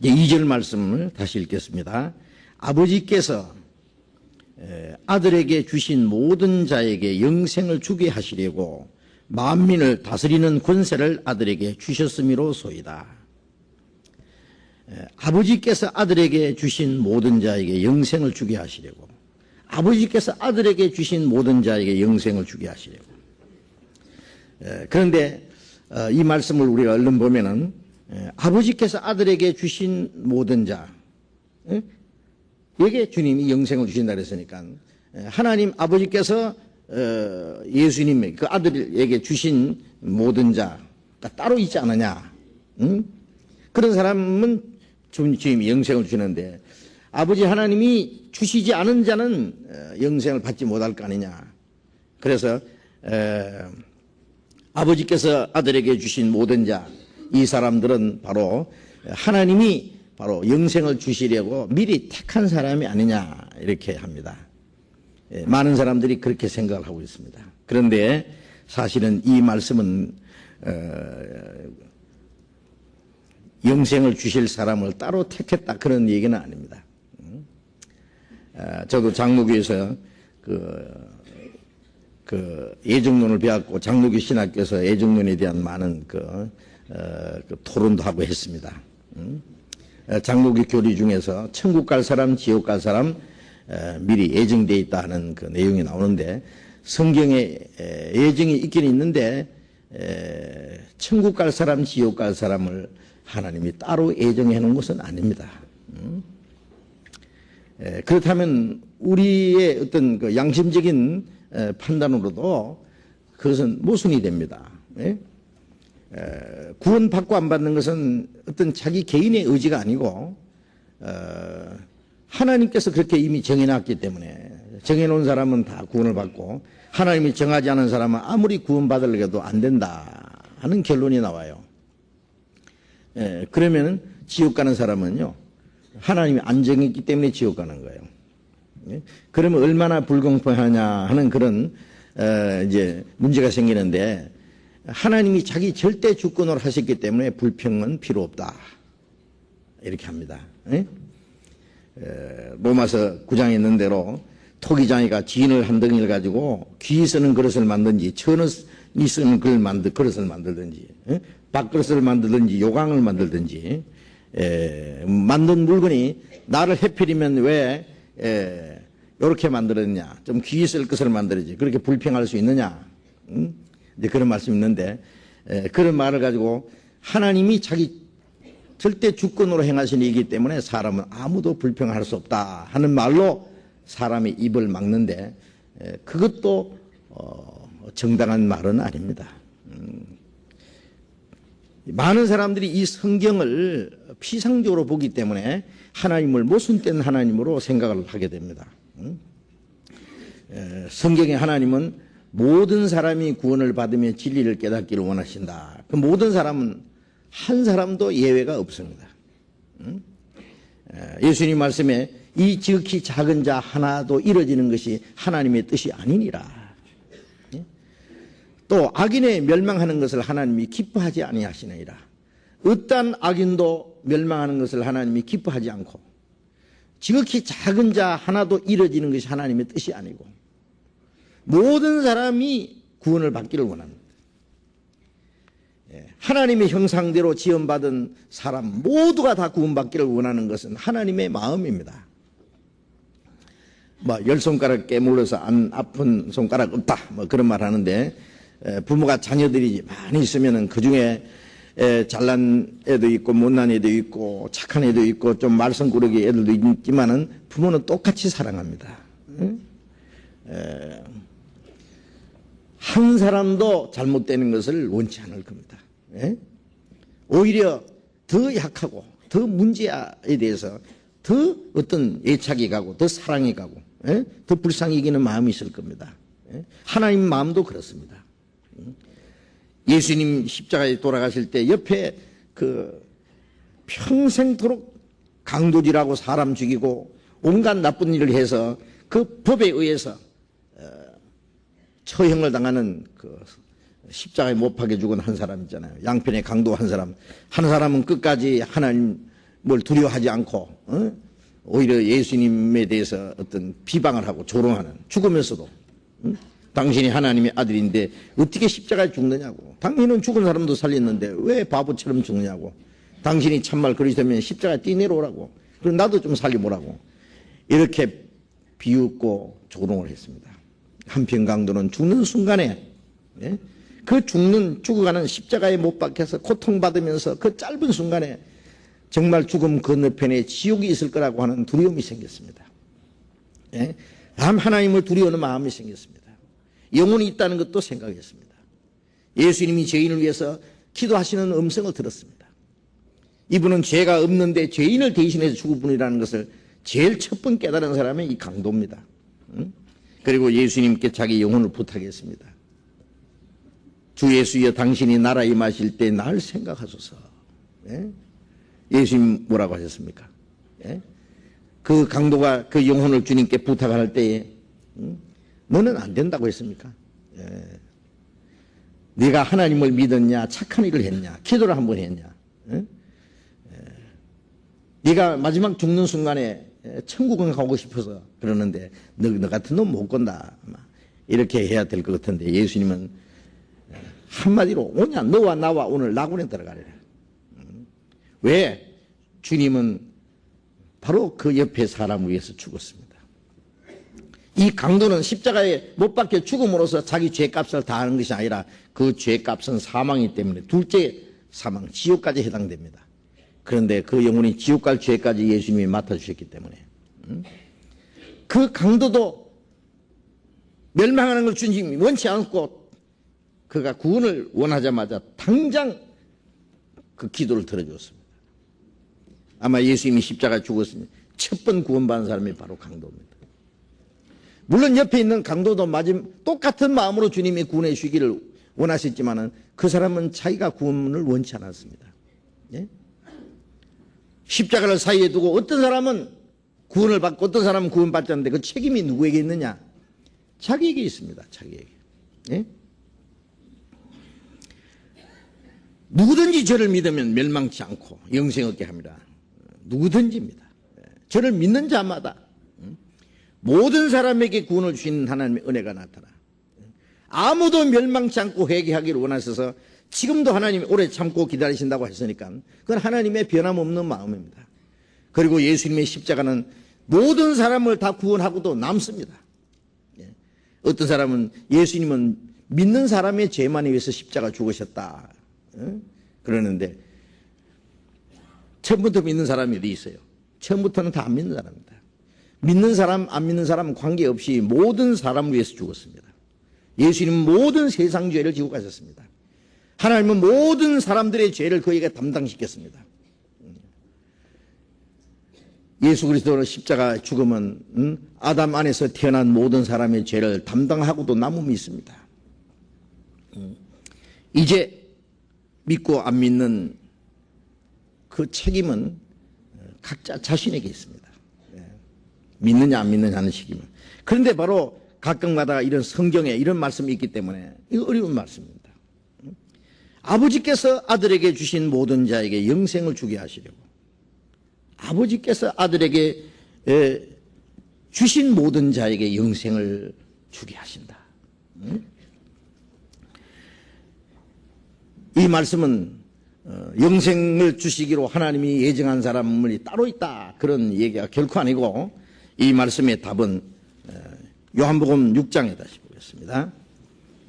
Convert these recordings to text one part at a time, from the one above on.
이제 2절 말씀을 다시 읽겠습니다. 아버지께서 아들에게 주신 모든 자에게 영생을 주게 하시려고 만민을 다스리는 권세를 아들에게 주셨음이로소이다. 아버지께서 아들에게 주신 모든 자에게 영생을 주게 하시려고, 아버지께서 아들에게 주신 모든 자에게 영생을 주게 하시려고. 그런데 이 말씀을 우리가 얼른 보면은 아버지께서 아들에게 주신 모든 자, 여기에 주님이 영생을 주신다 그랬으니까 하나님 아버지께서 예수님의 그 아들에게 주신 모든 자가 따로 있지 않느냐. 그런 사람은 주님이 영생을 주시는데 아버지 하나님이 주시지 않은 자는 영생을 받지 못할 거 아니냐. 그래서 아버지께서 아들에게 주신 모든 자, 이 사람들은 바로 하나님이 바로 영생을 주시려고 미리 택한 사람이 아니냐 이렇게 합니다. 많은 사람들이 그렇게 생각을 하고 있습니다. 그런데 사실은 이 말씀은 영생을 주실 사람을 따로 택했다 그런 얘기는 아닙니다. 저도 장로교에서 그 예정론을 배웠고 장로교 신학교에서 예정론에 대한 많은 그 토론도 하고 했습니다. 장로교 교리 중에서 천국 갈 사람, 지옥 갈 사람 미리 예정되어 있다 하는 그 내용이 나오는데 성경에 예정이 있긴 있는데 천국 갈 사람, 지옥 갈 사람을 하나님이 따로 예정해 놓은 것은 아닙니다. 그렇다면 우리의 어떤 그 양심적인 판단으로도 그것은 모순이 됩니다. 구원받고 안 받는 것은 어떤 자기 개인의 의지가 아니고 하나님께서 그렇게 이미 정해놨기 때문에 정해놓은 사람은 다 구원을 받고 하나님이 정하지 않은 사람은 아무리 구원받으려고 해도 안 된다 하는 결론이 나와요. 그러면 지옥 가는 사람은요 하나님이 안 정했기 때문에 지옥 가는 거예요. 그러면 얼마나 불공평하냐 하는 그런 이제 문제가 생기는데 하나님이 자기 절대 주권으로 하셨기 때문에 불평은 필요 없다 이렇게 합니다. 로마서 9장에 있는 대로 토기장이가 진을 한 덩이를 가지고 귀 쓰는 그릇을 만든지 천이 쓰는 그릇을 만들든지 밥그릇을 만들든지 요강을 만들든지 만든 물건이 나를 해필이면 왜 이렇게 만들었냐, 좀 귀 쓸 것을 만들어야지 그렇게 불평할 수 있느냐, 이제 그런 말씀이 있는데 그런 말을 가지고 하나님이 자기 절대 주권으로 행하신 일이기 때문에 사람은 아무도 불평할 수 없다 하는 말로 사람의 입을 막는데 그것도 정당한 말은 아닙니다. 많은 사람들이 이 성경을 피상적으로 보기 때문에 하나님을 모순된 하나님으로 생각을 하게 됩니다. 성경의 하나님은 모든 사람이 구원을 받으며 진리를 깨닫기를 원하신다. 그 모든 사람은 한 사람도 예외가 없습니다. 예수님 말씀에 이 지극히 작은 자 하나도 이뤄지는 것이 하나님의 뜻이 아니니라. 또 악인의 멸망하는 것을 하나님이 기뻐하지 아니하시느니라. 어떠한 악인도 멸망하는 것을 하나님이 기뻐하지 않고 지극히 작은 자 하나도 이뤄지는 것이 하나님의 뜻이 아니고 모든 사람이 구원을 받기를 원합니다. 하나님의 형상대로 지음받은 사람 모두가 다 구원받기를 원하는 것은 하나님의 마음입니다. 뭐 10손가락 깨물어서 안 아픈 손가락 없다 뭐 그런 말 하는데 부모가 자녀들이 많이 있으면은 그 중에 잘난 애도 있고 못난 애도 있고 착한 애도 있고 좀 말썽꾸러기 애들도 있지만은 부모는 똑같이 사랑합니다. 한 사람도 잘못되는 것을 원치 않을 겁니다. 오히려 더 약하고 더 문제에 대해서 더 어떤 애착이 가고 더 사랑이 가고 더 불쌍히 여기는 마음이 있을 겁니다. 하나님 마음도 그렇습니다. 예수님 십자가에 돌아가실 때 옆에 그 평생토록 강도질하고 사람 죽이고 온갖 나쁜 일을 해서 그 법에 의해서 처형을 당하는 그 십자가에 못 박혀 죽은 한 사람 있잖아요. 양편의 강도 한 사람. 한 사람은 끝까지 하나님 뭘 두려워하지 않고 오히려 예수님에 대해서 어떤 비방을 하고 조롱하는, 죽으면서도 당신이 하나님의 아들인데 어떻게 십자가에 죽느냐고, 당신은 죽은 사람도 살렸는데 왜 바보처럼 죽느냐고, 당신이 참말 그리스도면 십자가에 뛰내려오라고, 그럼 나도 좀 살려보라고, 이렇게 비웃고 조롱을 했습니다. 한편 강도는 죽는 순간에 그 죽어가는 십자가에 못 박혀서 고통받으면서 그 짧은 순간에 정말 죽음 건너편에 지옥이 있을 거라고 하는 두려움이 생겼습니다. 하나님을 두려워하는 마음이 생겼습니다. 영혼이 있다는 것도 생각했습니다. 예수님이 죄인을 위해서 기도하시는 음성을 들었습니다. 이분은 죄가 없는데 죄인을 대신해서 죽을 분이라는 것을 제일 첫 번 깨달은 사람이 이 강도입니다. 그리고 예수님께 자기 영혼을 부탁했습니다. 주 예수여, 당신이 나라에 임하실 때 날 생각하소서. 예수님 뭐라고 하셨습니까? 그 강도가 그 영혼을 주님께 부탁할 때에 너는 안 된다고 했습니까? 네가 하나님을 믿었냐, 착한 일을 했냐, 기도를 한번 했냐, 네가 마지막 죽는 순간에 천국은 가고 싶어서 그러는데 너 같은 놈 못 건다, 이렇게 해야 될 것 같은데 예수님은 한마디로 오냐, 너와 나와 오늘 낙원에 들어가리라. 왜? 주님은 바로 그 옆에 사람을 위해서 죽었습니다. 이 강도는 십자가에 못 박혀 죽음으로써 자기 죄값을 다 하는 것이 아니라 그 죄값은 사망이기 때문에 둘째 사망, 지옥까지 해당됩니다. 그런데 그 영혼이 지옥 갈 죄까지 예수님이 맡아주셨기 때문에 그 강도도 멸망하는 걸 주님이 원치 않고 그가 구원을 원하자마자 당장 그 기도를 들어주었습니다. 아마 예수님이 십자가에 죽었으니 첫 번 구원받은 사람이 바로 강도입니다. 물론 옆에 있는 강도도 똑같은 마음으로 주님이 구원해 주시기를 원하셨지만 그 사람은 자기가 구원을 원치 않았습니다. 십자가를 사이에 두고 어떤 사람은 구원을 받고 어떤 사람은 구원받지 않는데 그 책임이 누구에게 있느냐? 자기에게 있습니다. 자기에게. 누구든지 저를 믿으면 멸망치 않고 영생 얻게 합니다. 누구든지입니다. 저를 믿는 자마다 모든 사람에게 구원을 주시는 하나님의 은혜가 나타나 아무도 멸망치 않고 회개하기를 원하셔서 지금도 하나님이 오래 참고 기다리신다고 했으니까 그건 하나님의 변함없는 마음입니다. 그리고 예수님의 십자가는 모든 사람을 다 구원하고도 남습니다. 어떤 사람은 예수님은 믿는 사람의 죄만 위해서 십자가 죽으셨다 그러는데 처음부터 믿는 사람이 어디 있어요? 처음부터는 다 안 믿는 사람입니다. 믿는 사람 안 믿는 사람 관계없이 모든 사람을 위해서 죽었습니다. 예수님은 모든 세상 죄를 지고 가셨습니다. 하나님은 모든 사람들의 죄를 그에게 담당시켰습니다. 예수 그리스도의 십자가 죽음은 아담 안에서 태어난 모든 사람의 죄를 담당하고도 남음이 있습니다. 이제 믿고 안 믿는 그 책임은 각자 자신에게 있습니다. 믿느냐 안 믿느냐 하는 책임은. 그런데 바로 가끔가다 이런 성경에 이런 말씀이 있기 때문에 이거 어려운 말씀입니다. 아버지께서 아들에게 주신 모든 자에게 영생을 주게 하시려고, 아버지께서 아들에게 주신 모든 자에게 영생을 주게 하신다. 이 말씀은 영생을 주시기로 하나님이 예정한 사람이 따로 있다 그런 얘기가 결코 아니고, 이 말씀의 답은 요한복음 6장에 다시 보겠습니다.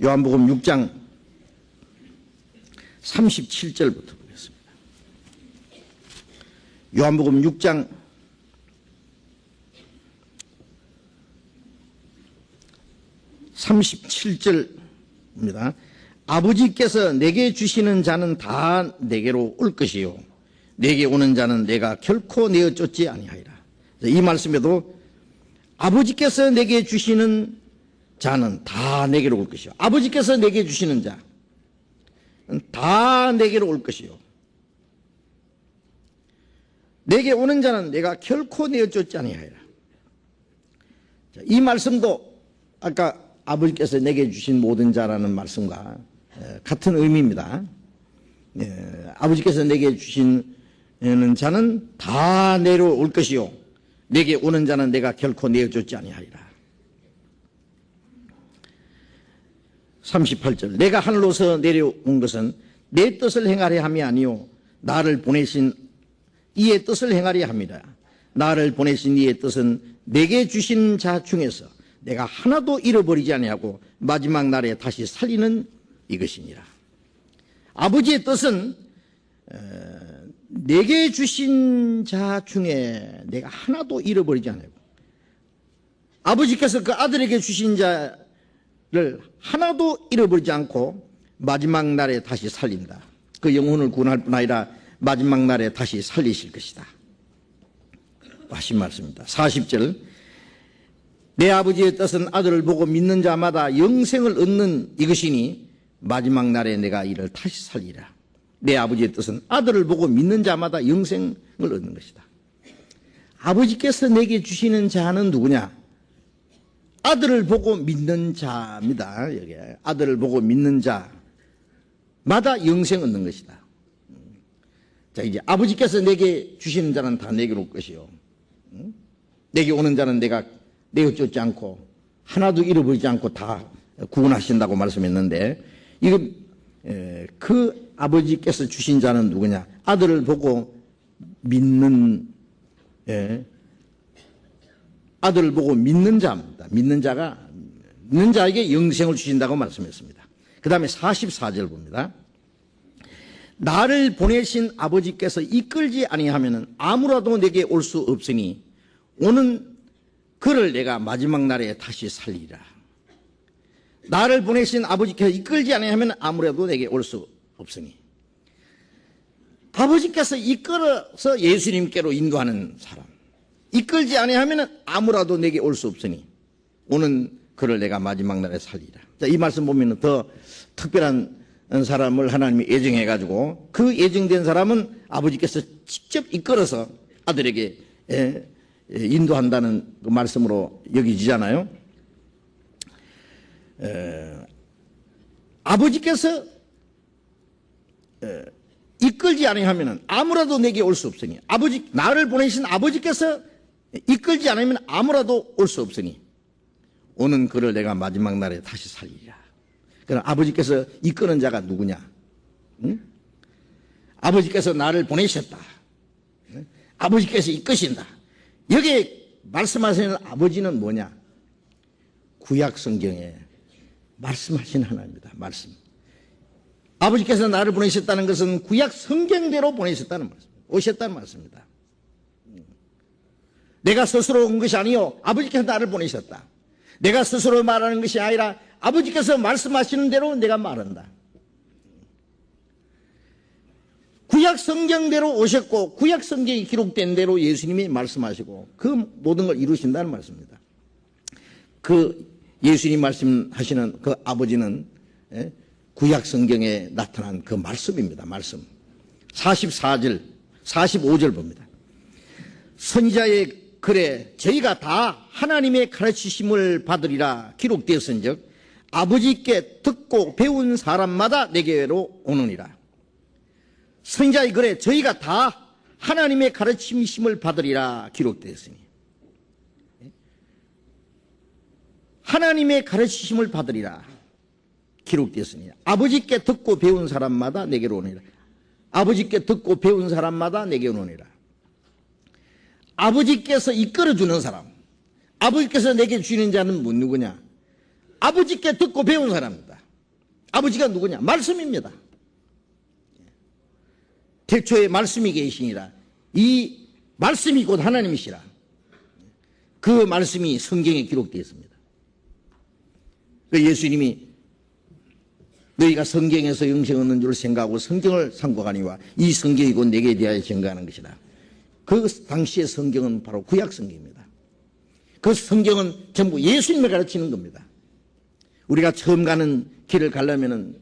요한복음 6장 37절부터 보겠습니다. 요한복음 6장 37절입니다. 아버지께서 내게 주시는 자는 다 내게로 올 것이요 내게 오는 자는 내가 결코 내어 쫓지 아니하리라. 이 말씀에도 아버지께서 내게 주시는 자는 다 내게로 올 것이요, 아버지께서 내게 주시는 자 다 내게로 올 것이요 내게 오는 자는 내가 결코 내어 쫓지 아니하리라. 이 말씀도 아까 아버지께서 내게 주신 모든 자라는 말씀과 같은 의미입니다. 아버지께서 내게 주신 자는 다 내려올 것이요 내게 오는 자는 내가 결코 내어주지 아니하리라. 38절 내가 하늘로서 내려온 것은 내 뜻을 행하려 함이 아니요 나를 보내신 이의 뜻을 행하려 함이라. 나를 보내신 이의 뜻은 내게 주신 자 중에서 내가 하나도 잃어버리지 아니하고 마지막 날에 다시 살리는 이것이니라. 아버지의 뜻은 내게 주신 자 중에 내가 하나도 잃어버리지 않아요. 아버지께서 그 아들에게 주신 자를 하나도 잃어버리지 않고 마지막 날에 다시 살린다. 그 영혼을 구원할 뿐 아니라 마지막 날에 다시 살리실 것이다 하신 말씀입니다. 40절 내 아버지의 뜻은 아들을 보고 믿는 자마다 영생을 얻는 이것이니 마지막 날에 내가 이를 다시 살리라. 내 아버지의 뜻은 아들을 보고 믿는 자마다 영생을 얻는 것이다. 아버지께서 내게 주시는 자는 누구냐? 아들을 보고 믿는 자입니다. 여기 아들을 보고 믿는 자마다 영생 얻는 것이다. 자, 이제 아버지께서 내게 주시는 자는 다 내게로 올 것이요. 내게 오는 자는 내가 내어쫓지 않고 하나도 잃어버리지 않고 다 구원하신다고 말씀했는데 이건 그 아버지께서 주신 자는 누구냐? 아들을 보고 믿는 아들을 보고 믿는 자입니다. 믿는 자에게 영생을 주신다고 말씀했습니다. 그 다음에 44절 봅니다. 나를 보내신 아버지께서 이끌지 아니하면은 아무라도 내게 올 수 없으니 오는 그를 내가 마지막 날에 다시 살리라. 나를 보내신 아버지께서 이끌지 아니하면 아무라도 내게 올 수 없으니 아버지께서 이끌어서 예수님께로 인도하는 사람 이끌지 아니하면 아무라도 내게 올 수 없으니 오는 그를 내가 마지막 날에 살리라. 자, 이 말씀 보면 더 특별한 사람을 하나님이 예정해가지고 그 예정된 사람은 아버지께서 직접 이끌어서 아들에게 인도한다는 그 말씀으로 여기지잖아요. 아버지께서 이끌지 아니하면 아무라도 내게 올 수 없으니 나를 보내신 아버지께서 이끌지 않으면 아무라도 올 수 없으니 오는 그를 내가 마지막 날에 다시 살리리라. 그럼 아버지께서 이끄는 자가 누구냐? 응? 아버지께서 나를 보내셨다. 응? 아버지께서 이끄신다. 여기에 말씀하시는 아버지는 뭐냐? 구약 성경에 말씀하신 하나님입니다. 말씀. 아버지께서 나를 보내셨다는 것은 구약 성경대로 보내셨다는 말씀, 오셨다는 말씀입니다. 내가 스스로 온 것이 아니요 아버지께서 나를 보내셨다. 내가 스스로 말하는 것이 아니라 아버지께서 말씀하시는 대로 내가 말한다. 구약 성경대로 오셨고 구약 성경이 기록된 대로 예수님이 말씀하시고 그 모든 걸 이루신다는 말씀입니다. 그 예수님 말씀하시는 그 아버지는 구약 성경에 나타난 그 말씀입니다. 말씀. 44절, 45절 봅니다. 선지자의 글에 저희가 다 하나님의 가르치심을 받으리라 기록되었은즉 아버지께 듣고 배운 사람마다 내게로 오느니라. 선지자의 글에 저희가 다 하나님의 가르치심을 받으리라 기록되었으니 하나님의 가르치심을 받으리라 기록되었으니 아버지께 듣고 배운 사람마다 내게로 오느니라. 아버지께 듣고 배운 사람마다 내게로 오느니라. 아버지께서 이끌어주는 사람, 아버지께서 내게 주시는 자는 누구냐? 아버지께 듣고 배운 사람입니다. 아버지가 누구냐? 말씀입니다. 태초에 말씀이 계시니라. 이 말씀이 곧 하나님이시라. 그 말씀이 성경에 기록되어 있습니다. 예수님이 너희가 성경에서 영생 얻는 줄 생각하고 성경을 상고하니와 이 성경이 곧 내게 대하여 증거하는 것이다. 그 당시의 성경은 바로 구약 성경입니다. 그 성경은 전부 예수님을 가르치는 겁니다. 우리가 처음 가는 길을 가려면은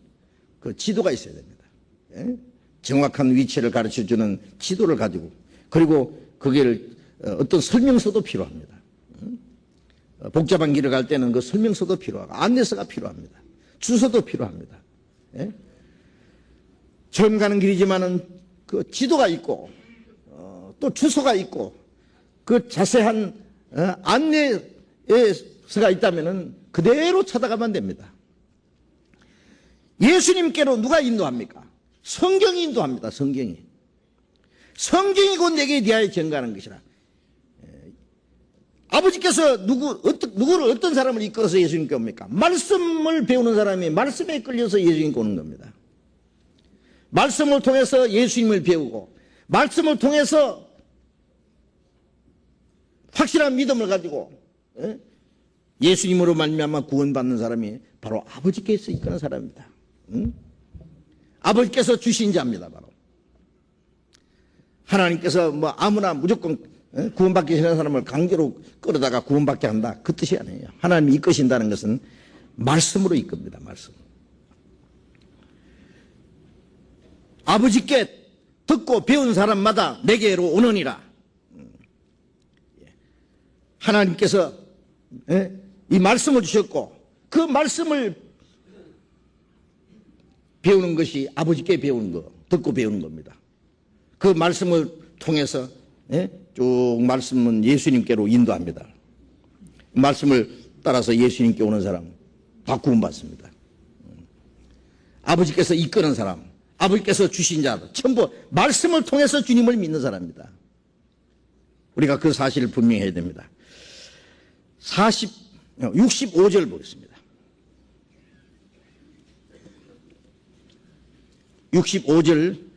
그 지도가 있어야 됩니다. 예? 정확한 위치를 가르쳐주는 지도를 가지고 그리고 거기를 어떤 설명서도 필요합니다. 복잡한 길을 갈 때는 그 설명서도 필요하고 안내서가 필요합니다. 주소도 필요합니다. 예? 처음 가는 길이지만은 그 지도가 있고 또 주소가 있고 그 자세한 안내서가 있다면은 그대로 찾아가면 됩니다. 예수님께로 누가 인도합니까? 성경이 인도합니다. 성경이. 성경이 곧 내게 대하여 증거하는 것이라. 아버지께서 누구를 어떤 사람을 이끌어서 예수님께 옵니까? 말씀을 배우는 사람이 말씀에 끌려서 예수님께 오는 겁니다. 말씀을 통해서 예수님을 배우고 말씀을 통해서 확실한 믿음을 가지고 예수님으로 말미암아 구원받는 사람이 바로 아버지께서 이끄는 사람입니다. 아버지께서 주신 자입니다. 바로 하나님께서 뭐 아무나 무조건 구원받기 싫은 사람을 강제로 끌어다가 구원받게 한다, 그 뜻이 아니에요. 하나님이 이끄신다는 것은 말씀으로 이끕니다. 말씀. 아버지께 듣고 배운 사람마다 내게로 오느니라. 하나님께서 이 말씀을 주셨고 그 말씀을 배우는 것이 아버지께 배우는 거, 듣고 배우는 겁니다. 그 말씀을 통해서 쭉 말씀은 예수님께로 인도합니다. 말씀을 따라서 예수님께 오는 사람 다 구원받습니다. 아버지께서 이끄는 사람, 아버지께서 주신 자 전부 말씀을 통해서 주님을 믿는 사람입니다. 우리가 그 사실을 분명히 해야 됩니다. 65절 보겠습니다. 65절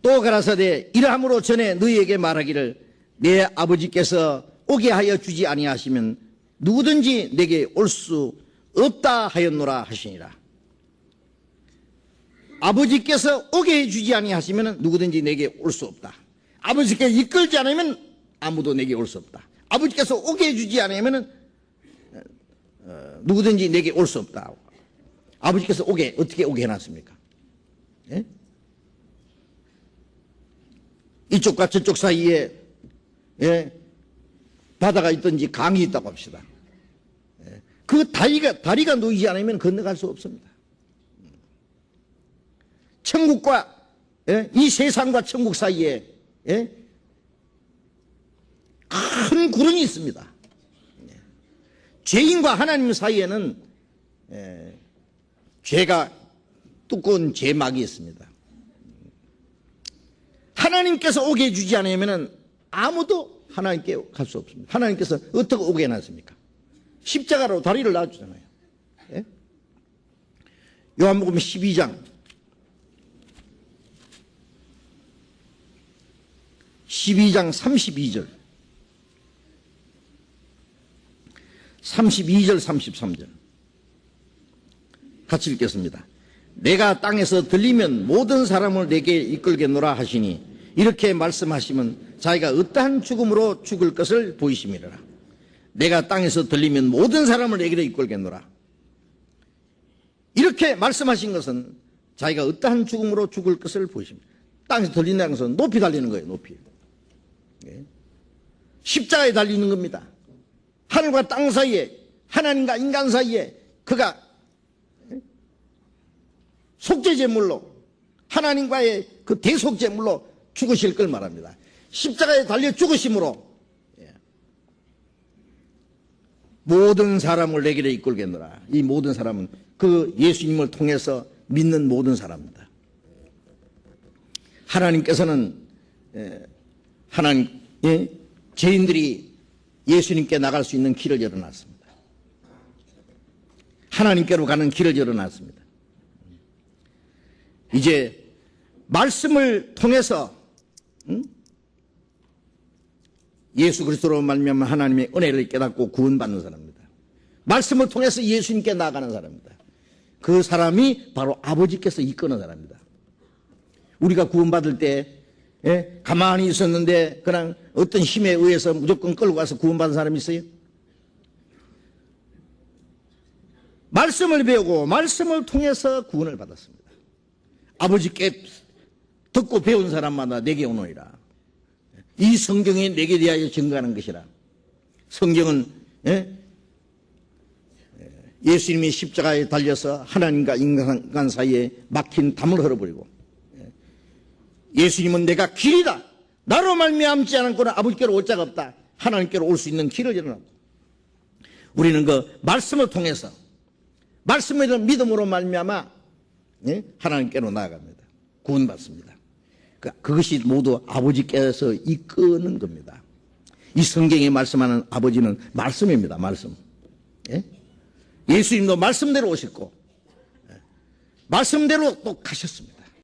또 가라사대 이러함으로 전에 너희에게 말하기를 내 아버지께서 오게 하여 주지 아니하시면 누구든지 내게 올 수 없다 하였노라 하시니라. 아버지께서 오게 해 주지 아니하시면 누구든지 내게 올 수 없다. 아버지께서 이끌지 않으면 아무도 내게 올 수 없다. 아버지께서 오게 해주지 않으면 누구든지 내게 올 수 없다. 아버지께서 어떻게 오게 해놨습니까? 예? 이쪽과 저쪽 사이에 바다가 있든지 강이 있다고 합시다. 그 다리가 놓이지 않으면 건너갈 수 없습니다. 천국과 이 세상과 천국 사이에 큰 구름이 있습니다. 죄인과 하나님 사이에는 죄가 두꺼운 죄막이 있습니다. 하나님께서 오게 해주지 않으면 아무도 하나님께 갈 수 없습니다. 하나님께서 어떻게 오게 해놨습니까? 십자가로 다리를 놔주잖아요. 요한복음 12장 32절 33절 같이 읽겠습니다. 내가 땅에서 들리면 모든 사람을 내게 이끌겠노라 하시니 이렇게 말씀하시면 자기가 어떠한 죽음으로 죽을 것을 보이심이라. 내가 땅에서 들리면 모든 사람을 내게로 이끌겠노라. 이렇게 말씀하신 것은 자기가 어떠한 죽음으로 죽을 것을 보이십니다. 땅에서 들린다는 것은 높이 달리는 거예요. 높이. 십자가에 달리는 겁니다. 하늘과 땅 사이에, 하나님과 인간 사이에 그가 속죄제물로, 하나님과의 그 대속제물로 죽으실 걸 말합니다. 십자가에 달려 죽으심으로 모든 사람을 내게로 이끌겠노라. 이 모든 사람은 그 예수님을 통해서 믿는 모든 사람입니다. 하나님께서는 죄인들이 예수님께 나갈 수 있는 길을 열어놨습니다. 하나님께로 가는 길을 열어놨습니다. 이제 말씀을 통해서 예수 그리스도로 말미암아 하나님의 은혜를 깨닫고 구원받는 사람입니다. 말씀을 통해서 예수님께 나아가는 사람입니다. 그 사람이 바로 아버지께서 이끄는 사람입니다. 우리가 구원받을 때 가만히 있었는데 그냥 어떤 힘에 의해서 무조건 끌고 가서 구원받은 사람이 있어요? 말씀을 배우고 말씀을 통해서 구원을 받았습니다. 아버지께 듣고 배운 사람마다 내게 오노니라. 이 성경이 내게 대하여 증거하는 것이라. 성경은 예수님이 십자가에 달려서 하나님과 인간 사이에 막힌 담을 흘러버리고 예수님은 내가 길이다, 나로 말미암지 않고는 아버지께로 올 자가 없다. 하나님께로 올 수 있는 길을 열어놨고, 우리는 그 말씀을 통해서, 말씀을 믿음으로 말미암아 하나님께로 나아갑니다. 구원받습니다. 그것이 모두 아버지께서 이끄는 겁니다. 이 성경에 말씀하는 아버지는 말씀입니다. 말씀. 예수님도 말씀대로 오셨고 말씀대로 또 가셨습니다.